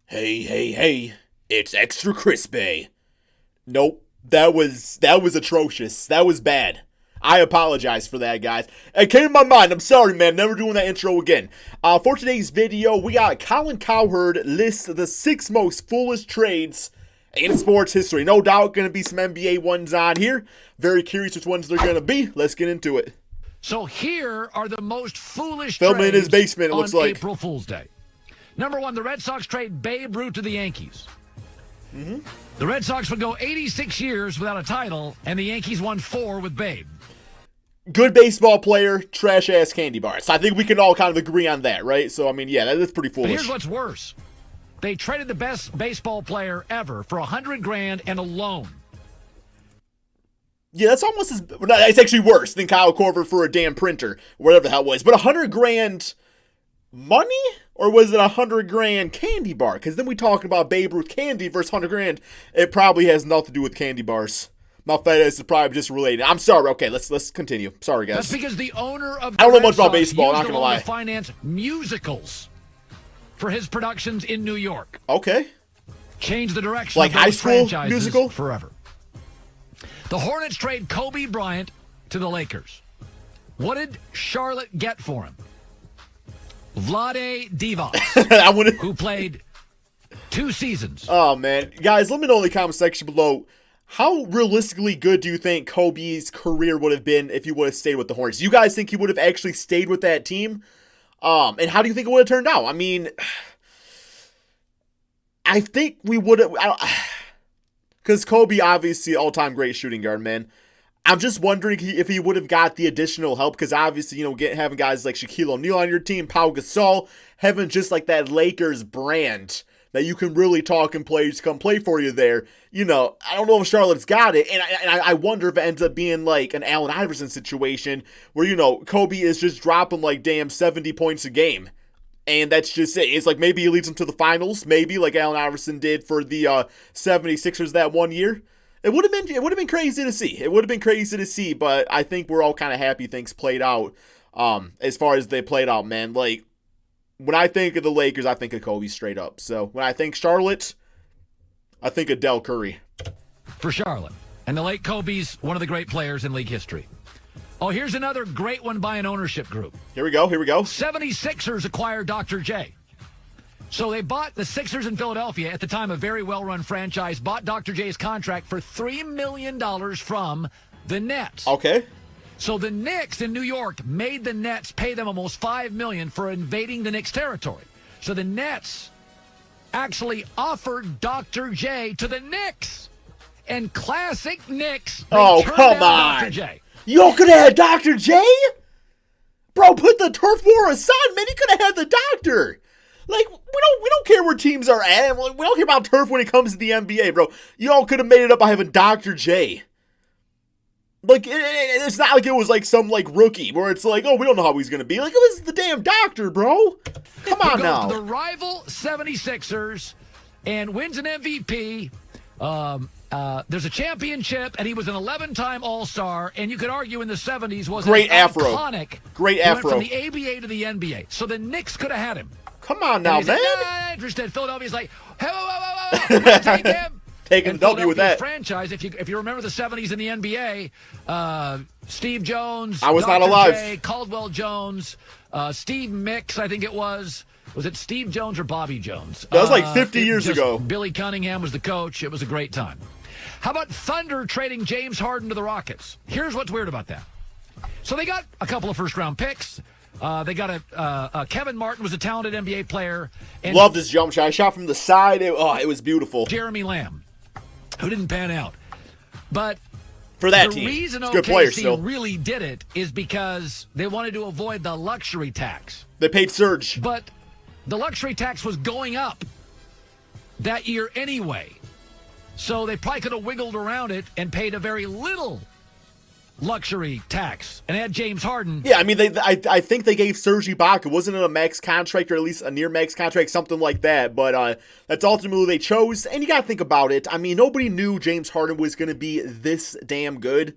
Hey, hey, hey, it's extra crispy. Nope, that was atrocious. That was bad. I apologize for that, guys. It came to my mind. I'm sorry, man. Never doing that intro again. For today's video, we got Colin Cowherd lists the 6 most foolish trades in sports history. No doubt going to be some NBA ones on here. Very curious which ones they're going to be. Let's get into it. So here are the most foolish Filming trades in his basement, it looks on like. April Fool's Day. Number 1, the Red Sox trade Babe Ruth to the Yankees. The Red Sox would go 86 years without a title, and the Yankees won 4 with Babe. Good baseball player, trash-ass candy bars. I think we can all kind of agree on that, right? So, I mean, yeah, that's pretty But foolish. here's what's worse. They traded the best baseball player ever for $100,000 and a loan. Yeah, that's almost as... No, it's actually worse than Kyle Korver for a damn printer, whatever the hell it was. But $100,000 money? Or was it $100,000 candy bar? Because then we talking about Babe Ruth candy versus $100,000. It probably has nothing to do with candy bars. My fetish is probably just related. I'm sorry. Okay, let's continue. Sorry, guys. That's because the owner of I don't know the much Red about Sox baseball, used not the gonna loan lie. to finance musicals for his productions in New York. Okay. Changed the direction Like of those high school franchises musical? forever. The Hornets trade Kobe Bryant to the Lakers. What did Charlotte get for him? Vlade Divac, I wouldn't... who played 2 seasons. Oh, man. Guys, let me know in the comment section below, how realistically good do you think Kobe's career would have been if he would have stayed with the Hornets? You guys think he would have actually stayed with that team? And how do you think it would have turned out? I mean, I think we would have... Because Kobe, obviously, all-time great shooting guard, man. I'm just wondering if he would have got the additional help, because obviously, having guys like Shaquille O'Neal on your team, Pau Gasol, having just like that Lakers brand that you can really talk and players come play for you there. I don't know if Charlotte's got it, and I wonder if it ends up being like an Allen Iverson situation where, Kobe is just dropping like damn 70 points a game. And that's just it. It's like maybe he leads them to the finals, maybe like Allen Iverson did for the 76ers that one year. It would have been crazy to see. It would have been crazy to see, but I think we're all kind of happy things played out. As far as they played out, man. Like, when I think of the Lakers, I think of Kobe straight up. So when I think Charlotte, I think of Del Curry. For Charlotte. And the late Kobe's one of the great players in league history. Oh, here's another great one by an ownership group. Here we go. 76ers acquired Dr. J. So they bought the Sixers in Philadelphia, at the time a very well-run franchise, bought Dr. J's contract for $3 million from the Nets. Okay. So the Knicks in New York made the Nets pay them almost $5 million for invading the Knicks' territory. So the Nets actually offered Dr. J to the Knicks. And classic Knicks, they turned come down on. Dr. J. Y'all could have had Dr. J? Bro, put the turf war aside, man. You could have had the doctor. Like, we don't care where teams are at. We don't care about turf when it comes to the NBA, bro. Y'all could have made it up by having Dr. J. Like, it's not like it was like some like rookie where it's like, oh, we don't know how he's gonna be. Like, it was the damn doctor, bro. Come on now. The rival 76ers and wins an MVP. There's a championship, and he was an 11-time All-Star, and you could argue in the 70s was Great afro. iconic. Great He went afro. from the ABA to the NBA. So the Knicks could have had him. Come on now, And he's man. like, nah, interested. Philadelphia's like, hey, whoa. We'll take him. Taking And a W with Philadelphia's that. franchise, if you remember the 70s in the NBA, Steve Jones, I was Dr. not alive. J, Caldwell Jones, Steve Mix, I think it was. Was it Steve Jones or Bobby Jones? That was like 50 years ago. Billy Cunningham was the coach. It was a great time. How about Thunder trading James Harden to the Rockets? Here's what's weird about that. So they got a couple of first-round picks. They got Kevin Martin was a talented NBA player. And Loved his jump shot. I shot from the side. It was beautiful. Jeremy Lamb, who didn't pan out. But For that the team. reason It's a good player OKC still. really did it is because they wanted to avoid the luxury tax. They paid Serge. But the luxury tax was going up that year anyway. So they probably could have wiggled around it and paid a very little luxury tax and had James Harden. Yeah, I mean, I think they gave Serge Ibaka, wasn't it a max contract or at least a near max contract, something like that. But that's ultimately they chose. And you got to think about it. I mean, nobody knew James Harden was going to be this damn good.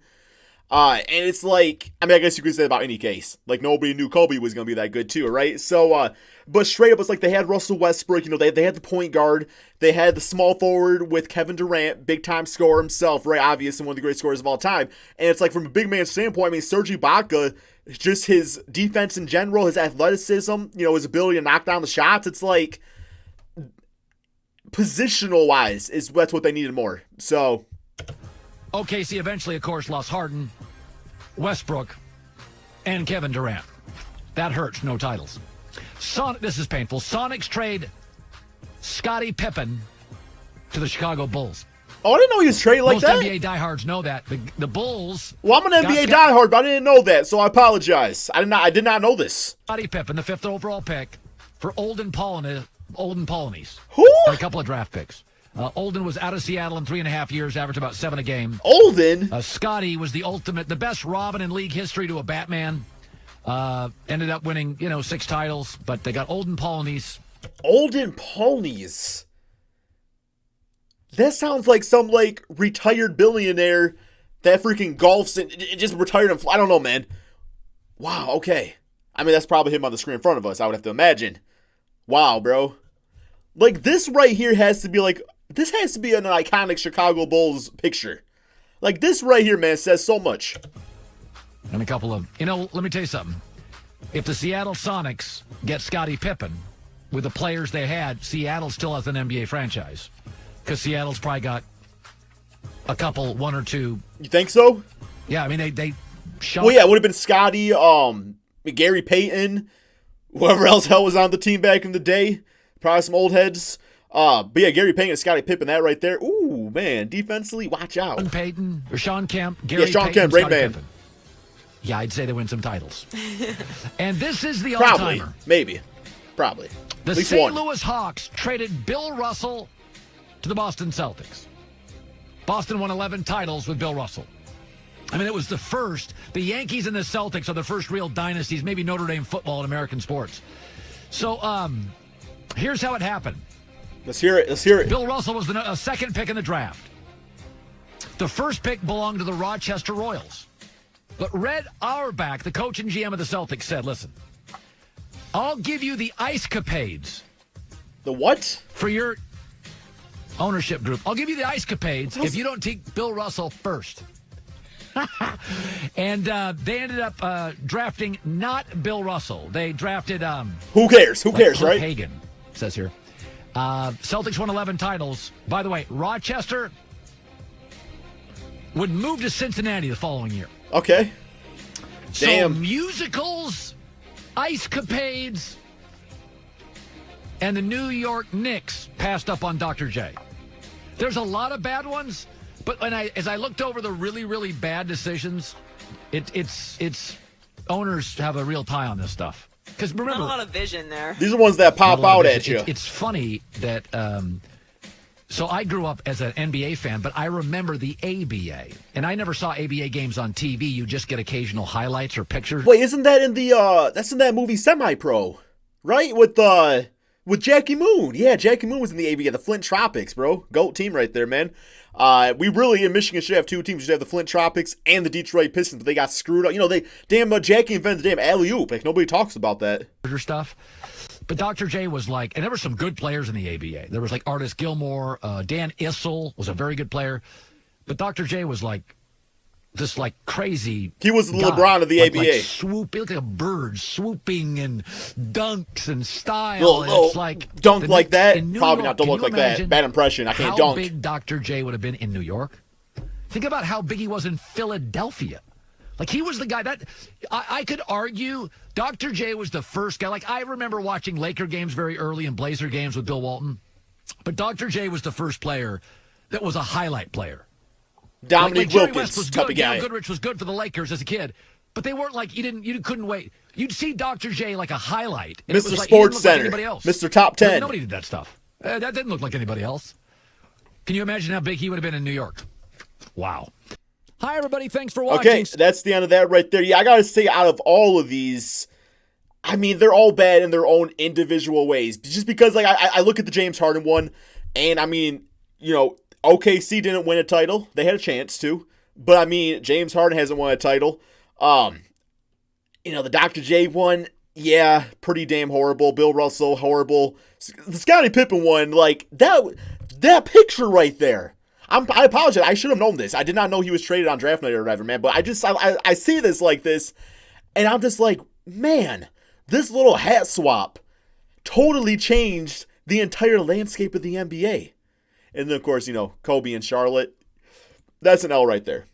And it's like, I mean, I guess you could say that about any case. Like, nobody knew Kobe was going to be that good too, right? So, but straight up, it's like they had Russell Westbrook, they had the point guard, they had the small forward with Kevin Durant, big-time scorer himself, right? Obviously, one of the great scorers of all time. And it's like, from a big man standpoint, I mean, Serge Ibaka, just his defense in general, his athleticism, his ability to knock down the shots, it's like, positional-wise, that's what they needed more. So... OKC eventually, of course, lost Harden, Westbrook, and Kevin Durant. That hurts. No titles. This is painful. Sonics trade Scottie Pippen to the Chicago Bulls. Oh, I didn't know he was traded like Most that. Most NBA diehards know that. The Bulls... Well, I'm an NBA diehard, but I didn't know that, so I apologize. I did not know this. Scottie Pippen, the 5th overall pick for Olden Polonies. Who? And a couple of draft picks. Olden was out of Seattle in 3.5 years, averaged about 7 a game. Olden? Scottie was the best Robin in league history to a Batman. Ended up winning, 6 titles, but they got Olden Polonies. Olden Polonies? That sounds like some, retired billionaire that freaking golfs and just retired and I don't know, man. Wow, okay. I mean, that's probably him on the screen in front of us, I would have to imagine. Wow, bro. This right here has to be, this has to be an iconic Chicago Bulls picture. This right here, man, says so much. And a couple of, let me tell you something. If the Seattle Sonics get Scottie Pippen with the players they had, Seattle still has an NBA franchise. Because Seattle's probably got a couple, 1 or 2. You think so? Yeah, I mean, they shot. Well, yeah, it would have been Scottie, Gary Payton, whoever else hell was on the team back in the day. Probably some old heads. But yeah, Gary Payton and Scottie Pippen, that right there. Ooh, man, defensively, watch out. Sean Payton, or Sean Kemp, Gary Sean Payton, Kemp, great Scottie man. Pippen. Yeah, I'd say they win some titles. And this is the Probably, all-timer. maybe. Probably. The At least St. one. Louis Hawks traded Bill Russell to the Boston Celtics. Boston won 11 titles with Bill Russell. I mean, it was the first. The Yankees and the Celtics are the first real dynasties, maybe Notre Dame football in American sports. So, here's how it happened. Let's hear it. Bill Russell was a second pick in the draft. The first pick belonged to the Rochester Royals. But Red Auerbach, the coach and GM of the Celtics, said, listen, I'll give you the Ice Capades. The what? For your ownership group. I'll give you the Ice Capades if you don't take Bill Russell first. And they ended up drafting not Bill Russell. They drafted... Who cares, right? Hagen, says here. Celtics won 11 titles. By the way, Rochester would move to Cincinnati the following year. Okay. Damn. So musicals, Ice Capades, and the New York Knicks passed up on Dr. J. There's a lot of bad ones, but as I looked over the really, really bad decisions, it's owners have a real tie on this stuff. Because remember, not a lot of vision there. These are ones that pop out at you. It's funny that. So I grew up as an NBA fan, but I remember the ABA, and I never saw ABA games on TV. You just get occasional highlights or pictures. Wait, isn't that in the that's in that movie Semi-Pro, right? With Jackie Moon. Yeah, Jackie Moon was in the ABA, the Flint Tropics, bro. GOAT team right there, man. We really in Michigan should have 2 teams. We should have the Flint Tropics and the Detroit Pistons, but they got screwed up. Jackie invented the damn alley-oop. Nobody talks about that. Stuff. But Dr. J was and there were some good players in the ABA. There was Artis Gilmore, Dan Issel was a very good player. But Dr. J was this crazy. He was the guy. LeBron of the ABA. He looked like a bird swooping and dunks and style. Dunk like that? Probably York, not. Don't look like that. Bad impression. I can't dunk. How big Dr. J would have been in New York? Think about how big he was in Philadelphia. He was the guy that I could argue Dr. J was the first guy. I remember watching Laker games very early and Blazer games with Bill Walton. But Dr. J was the first player that was a highlight player. Dominique Jerry Wilkins West was type good. of guy. Goodrich was good for the Lakers as a kid. But they weren't you couldn't wait. You'd see Dr. J a highlight. And Mr. It was Sports he didn't look Center. like anybody else. Mr. Top 10. Nobody did that stuff. That didn't look like anybody else. Can you imagine how big he would have been in New York? Wow. Hi, everybody. Thanks for watching. Okay, that's the end of that right there. Yeah, I got to say, out of all of these, I mean, they're all bad in their own individual ways. Just because, I look at the James Harden one, and I mean, OKC didn't win a title. They had a chance to. But I mean, James Harden hasn't won a title. The Dr. J one, yeah, pretty damn horrible. Bill Russell, horrible. The Scottie Pippen one, like that picture right there. I apologize. I should have known this. I did not know he was traded on draft night or whatever, man. But I see this like this, and I'm just like, man, this little hat swap totally changed the entire landscape of the NBA. And then, of course, Kobe and Charlotte. That's an L right there.